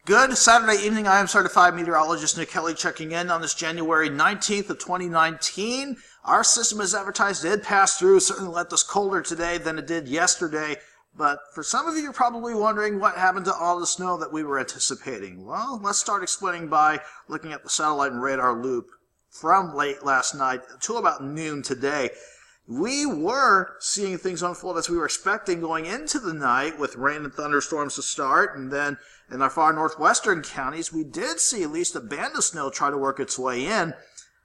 Good Saturday evening. I am certified meteorologist Nick Kelly checking in on this January 19th of 2019. Our system, as advertised, did pass through. Certainly left us colder today than it did yesterday. But for some of you, you're probably wondering what happened to all the snow that we were anticipating. Well, let's start explaining by looking at the satellite and radar loop from late last night to about noon today. We were seeing things unfold as we were expecting going into the night, with rain and thunderstorms to start, and then in our far northwestern counties, we did see at least a band of snow try to work its way in.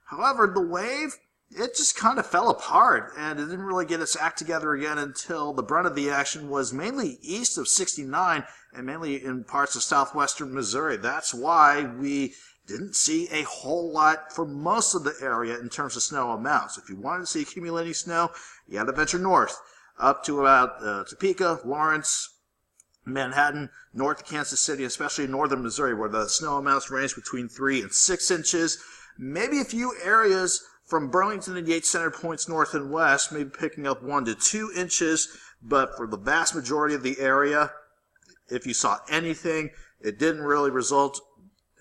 However, the wave, it just kind of fell apart, and it didn't really get its act together again until the brunt of the action was mainly east of 69 and mainly in parts of southwestern Missouri. That's why we didn't see a whole lot for most of the area in terms of snow amounts. If you wanted to see accumulating snow, you had to venture north up to about Topeka, Lawrence, Manhattan, north of Kansas City, especially in northern Missouri, where the snow amounts range between 3 and 6 inches. Maybe a few areas from Burlington and Yates Center points north and west, maybe picking up 1 to 2 inches, but for the vast majority of the area, if you saw anything, it didn't really result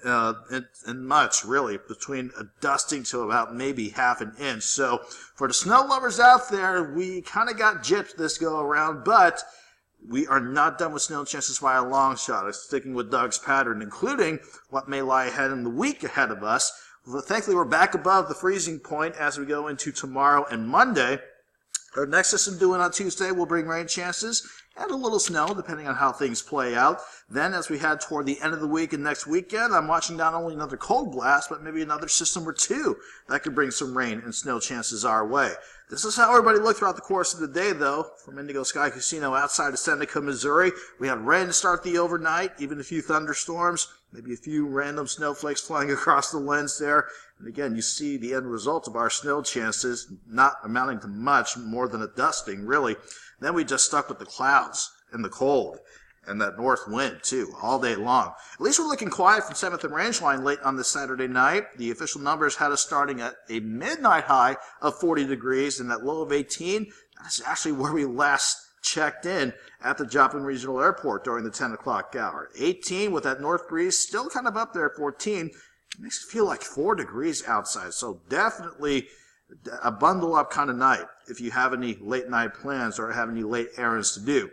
in much, really, between a dusting to about maybe half an inch. So for the snow lovers out there, we kind of got gypped this go around, but we are not done with snow chances by a long shot. Sticking with Doug's pattern, including what may lie ahead in the week ahead of us. But thankfully, we're back above the freezing point as we go into tomorrow and Monday. Our next system due in on Tuesday will bring rain chances and a little snow, depending on how things play out. Then, as we head toward the end of the week and next weekend, I'm watching not only another cold blast, but maybe another system or two that could bring some rain and snow chances our way. This is how everybody looked throughout the course of the day, though. From Indigo Sky Casino outside of Seneca, Missouri, we had rain to start the overnight, even a few thunderstorms, maybe a few random snowflakes flying across the lens there. And again, you see the end result of our snow chances, not amounting to much more than a dusting, really. Then we just stuck with the clouds and the cold and that north wind, too, all day long. At least we're looking quiet from 7th and Rangeline late on this Saturday night. The official numbers had us starting at a midnight high of 40 degrees and that low of 18. That's actually where we last checked in at the Joplin Regional Airport during the 10 o'clock hour. 18 with that north breeze, still kind of up there at 14. It makes it feel like 4 degrees outside, so definitely a bundle up kind of night if you have any late night plans or have any late errands to do.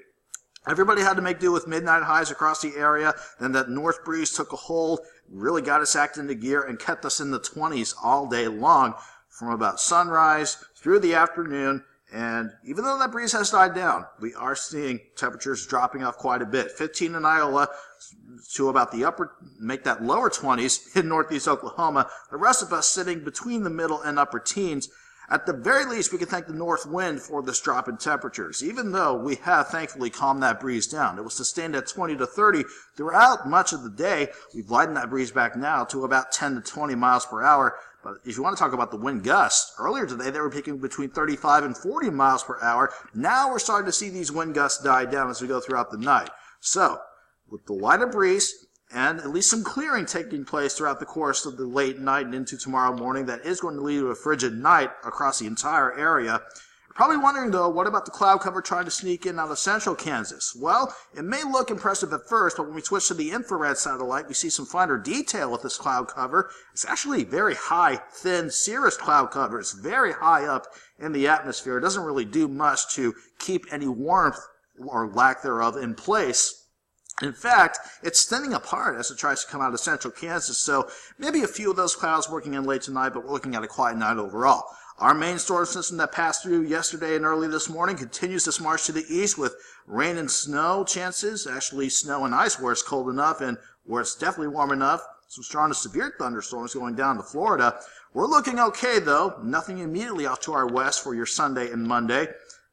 Everybody had to make do with midnight highs across the area. Then that north breeze took a hold, really got us acting into gear, and kept us in the 20s all day long from about sunrise through the afternoon. And even though that breeze has died down, we are seeing temperatures dropping off quite a bit. 15 in Iowa to about the make that lower 20s in northeast Oklahoma. The rest of us sitting between the middle and upper teens. At the very least, we can thank the north wind for this drop in temperatures, even though we have thankfully calmed that breeze down. It was sustained at 20 to 30 throughout much of the day. We've lightened that breeze back now to about 10 to 20 miles per hour. But if you want to talk about the wind gusts, earlier today they were peaking between 35 and 40 miles per hour. Now we're starting to see these wind gusts die down as we go throughout the night. So, with the lighter breeze and at least some clearing taking place throughout the course of the late night and into tomorrow morning, that is going to lead to a frigid night across the entire area. You're probably wondering, though, what about the cloud cover trying to sneak in out of central Kansas? Well, it may look impressive at first, but when we switch to the infrared satellite, we see some finer detail with this cloud cover. It's actually very high, thin, cirrus cloud cover. It's very high up in the atmosphere. It doesn't really do much to keep any warmth or lack thereof in place. In fact, it's thinning apart as it tries to come out of central Kansas, so maybe a few of those clouds working in late tonight, but we're looking at a quiet night overall. Our main storm system that passed through yesterday and early this morning continues this march to the east with rain and snow chances, actually snow and ice where it's cold enough and where it's definitely warm enough. Some strong to severe thunderstorms going down to Florida. We're looking okay, though. Nothing immediately off to our west for your Sunday and Monday.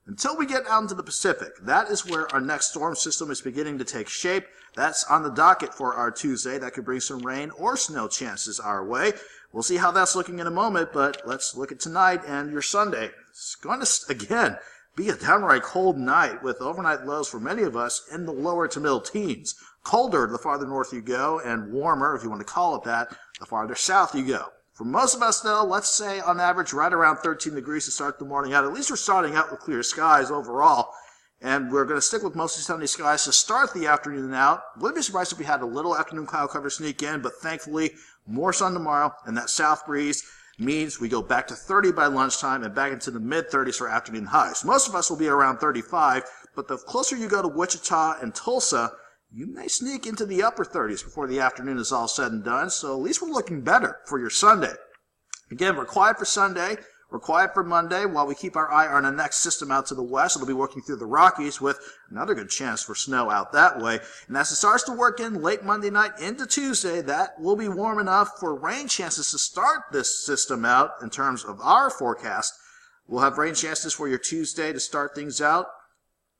Until we get out into the Pacific, that is where our next storm system is beginning to take shape. That's on the docket for our Tuesday. That could bring some rain or snow chances our way. We'll see how that's looking in a moment, but let's look at tonight and your Sunday. It's going to, again, be a downright cold night with overnight lows for many of us in the lower to middle teens. Colder the farther north you go, and warmer, if you want to call it that, the farther south you go. For most of us, though, let's say on average right around 13 degrees to start the morning out. At least we're starting out with clear skies overall. And we're going to stick with mostly sunny skies to start the afternoon out. Wouldn't be surprised if we had a little afternoon cloud cover sneak in, but thankfully, more sun tomorrow, and that south breeze means we go back to 30 by lunchtime and back into the mid-30s for afternoon highs. Most of us will be around 35, but the closer you go to Wichita and Tulsa, you may sneak into the upper 30s before the afternoon is all said and done, so at least we're looking better for your Sunday. Again, we're quiet for Sunday. We're quiet for Monday while we keep our eye on the next system out to the west. It'll be working through the Rockies with another good chance for snow out that way. And as it starts to work in late Monday night into Tuesday, that will be warm enough for rain chances to start this system out in terms of our forecast. We'll have rain chances for your Tuesday to start things out.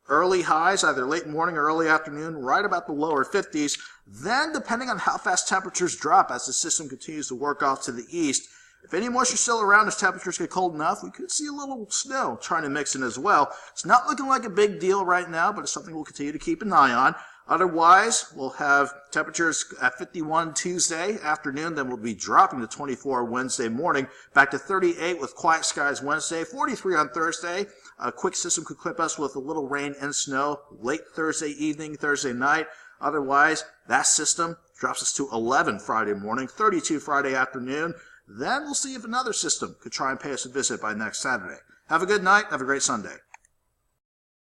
Early highs, either late morning or early afternoon, right about the lower 50s. Then, depending on how fast temperatures drop as the system continues to work off to the east, if any moisture is still around as temperatures get cold enough, we could see a little snow trying to mix in as well. It's not looking like a big deal right now, but it's something we'll continue to keep an eye on. Otherwise, we'll have temperatures at 51 Tuesday afternoon, then we'll be dropping to 24 Wednesday morning, back to 38 with quiet skies Wednesday, 43 on Thursday. A quick system could clip us with a little rain and snow late Thursday evening, Thursday night. Otherwise, that system drops us to 11 Friday morning, 32 Friday afternoon. Then we'll see if another system could try and pay us a visit by next Saturday. Have a good night. Have a great Sunday.